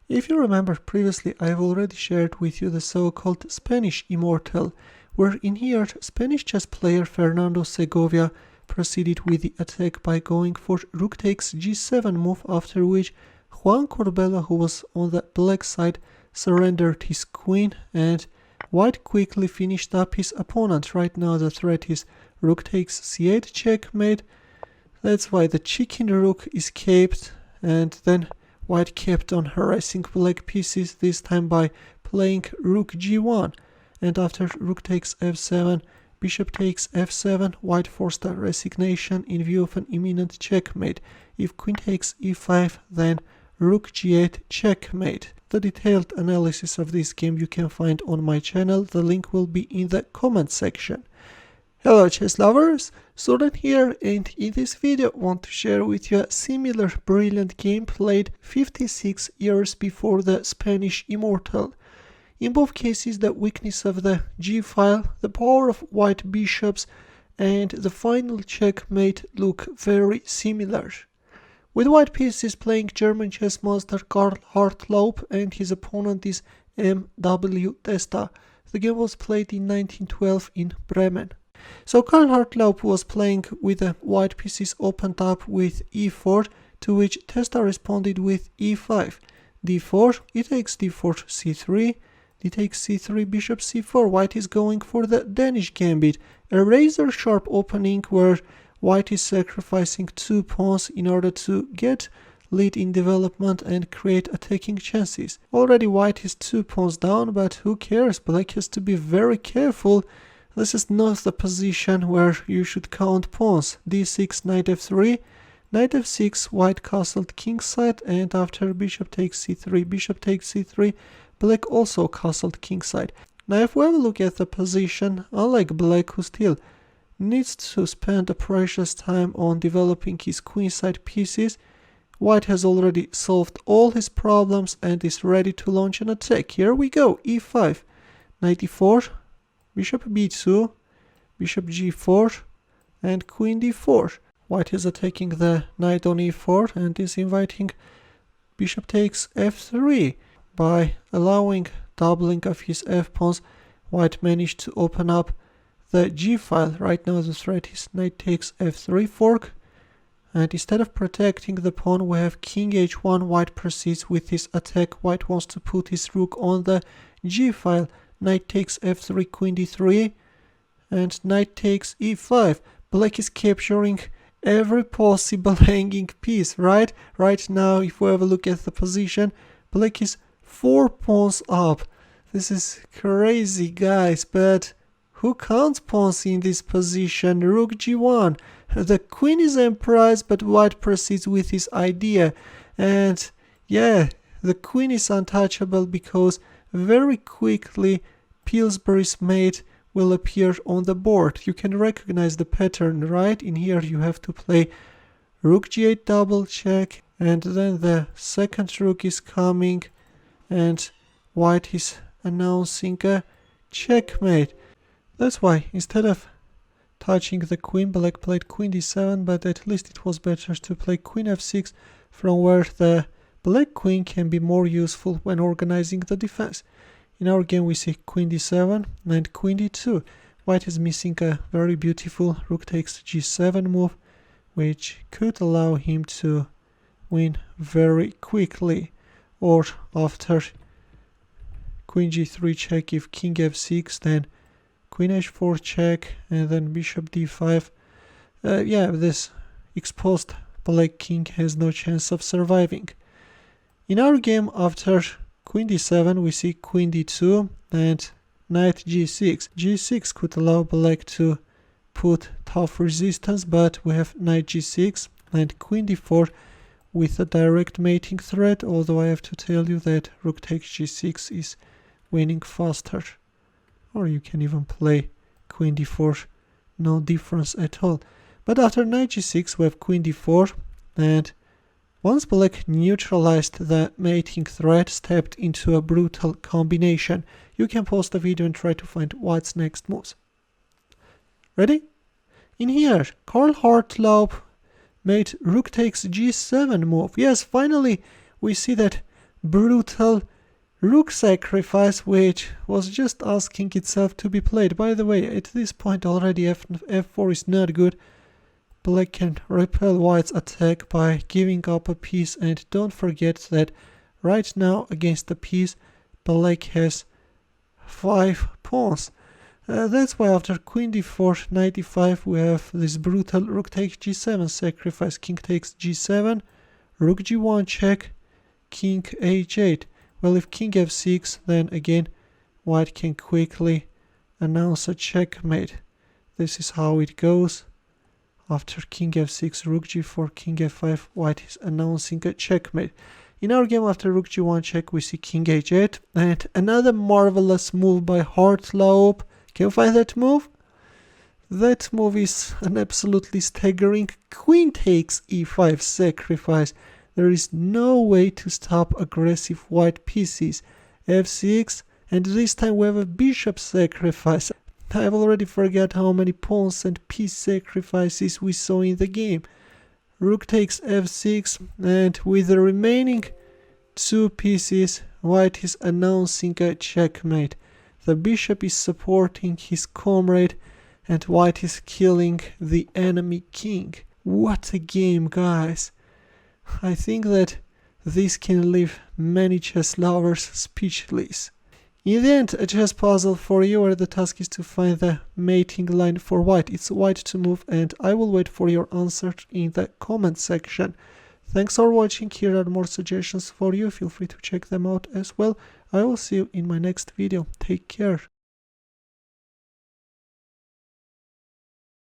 If you remember previously, I've already shared with you the so-called Spanish Immortal, where in here Spanish chess player Fernando Segovia proceeded with the attack by going for Rook takes G7 move, after which Juan Corbella, who was on the black side, surrendered his queen and white quickly finished up his opponent. Right now the threat is Rook takes C8 checkmate. That's why the chicken rook escaped, and then white kept on harassing black pieces, this time by playing Rook G1, and after Rook takes F7, Bishop takes F7, white forced a resignation in view of an imminent checkmate. If Queen takes E5, then Rook G8 checkmate. The detailed analysis of this game you can find on my channel, the link will be in the comment section. Hello chess lovers, Suren here, and in this video I want to share with you a similar brilliant game played 56 years before the Spanish Immortal. In both cases the weakness of the G-file, the power of white bishops, and the final checkmate look very similar. With white pieces playing German chess master Carl Hartlaub and his opponent is M.W. Testa. The game was played in 1912 in Bremen. So Carl Hartlaub was playing with the white pieces opened up with E4, to which Testa responded with E5. D4, e takes D4 C3, d takes C3, bishop C4. White is going for the Danish Gambit, a razor sharp opening where white is sacrificing 2 pawns in order to get lead in development and create attacking chances. Already white is 2 pawns down, but who cares? Black has to be very careful. This is not the position where you should count pawns. D6, knight f3, knight f6, white castled kingside, and after bishop takes c3, bishop takes c3, black also castled kingside. Now if we have a look at the position, unlike black, who still needs to spend a precious time on developing his queenside pieces, white has already solved all his problems and is ready to launch an attack. Here we go, e5, knight e4, bishop b2, bishop g4, and queen d4. White is attacking the knight on e4 and is inviting bishop takes f3. By allowing doubling of his f-pawns, white managed to open up the g-file. Right now the threat is knight takes f3 fork, and instead of protecting the pawn we have king h1. White proceeds with his attack. White wants to put his rook on the g-file. Knight takes f3, queen d3, and knight takes e5. Black is capturing every possible hanging piece, right? Right now, if we have a look at the position, black is 4 pawns up. This is crazy, guys, but who counts pawns in this position? Rook g1. The queen is emprise, but white proceeds with his idea. And yeah, the queen is untouchable because very quickly Pillsbury's mate will appear on the board. You can recognize the pattern, right? In here you have to play Rook g8 double check, and then the second rook is coming and white is announcing a checkmate. That's why instead of touching the queen, black played queen d7, but at least it was better to play queen f6, from where the black queen can be more useful when organizing the defense. In our game we see queen d7 and queen d2. White is missing a very beautiful rook takes g7 move, which could allow him to win very quickly. Or after queen g3 check, if king f6, then queen h4 check, and then bishop d5. Yeah, this exposed black king has no chance of surviving. In our game, after queen d7, we see queen d2 and knight g6. g6 could allow black to put tough resistance, but we have knight g6 and queen d4 with a direct mating threat, although I have to tell you that rook takes g6 is winning faster. Or you can even play queen d4, no difference at all. But after knight g6 we have queen d4, and once black neutralized the mating threat, stepped into a brutal combination. You can pause the video and try to find white's next moves. Ready? In here, Carl Hartlaub made rook takes g7 move. Yes, finally we see that brutal rook sacrifice, which was just asking itself to be played. By the way, at this point already f4 is not good. Black can repel white's attack by giving up a piece, and don't forget that right now against the piece black has 5 pawns. That's why after Qd4 Ne5 we have this brutal rook takes g7 sacrifice, king takes g7, rook g1 check, king h8. Well, if king f6, then again white can quickly announce a checkmate. This is how it goes. After king f6, rook g4, king f5, white is announcing a checkmate. In our game, after rook g1 check, we see king h8, and another marvelous move by Hartlaub. Can you find that move? That move is an absolutely staggering queen takes e5 sacrifice. There is no way to stop aggressive white pieces. f6, and this time we have a bishop sacrifice. I've already forgot how many pawns and piece sacrifices we saw in the game. Rook takes f6, and with the remaining 2 pieces, white is announcing a checkmate. The bishop is supporting his comrade, and white is killing the enemy king. What a game, guys! I think that this can leave many chess lovers speechless. In the end, a chess puzzle for you, where the task is to find the mating line for white. It's white to move, and I will wait for your answer in the comment section. Thanks for watching. Here are more suggestions for you. Feel free to check them out as well. I will see you in my next video. Take care.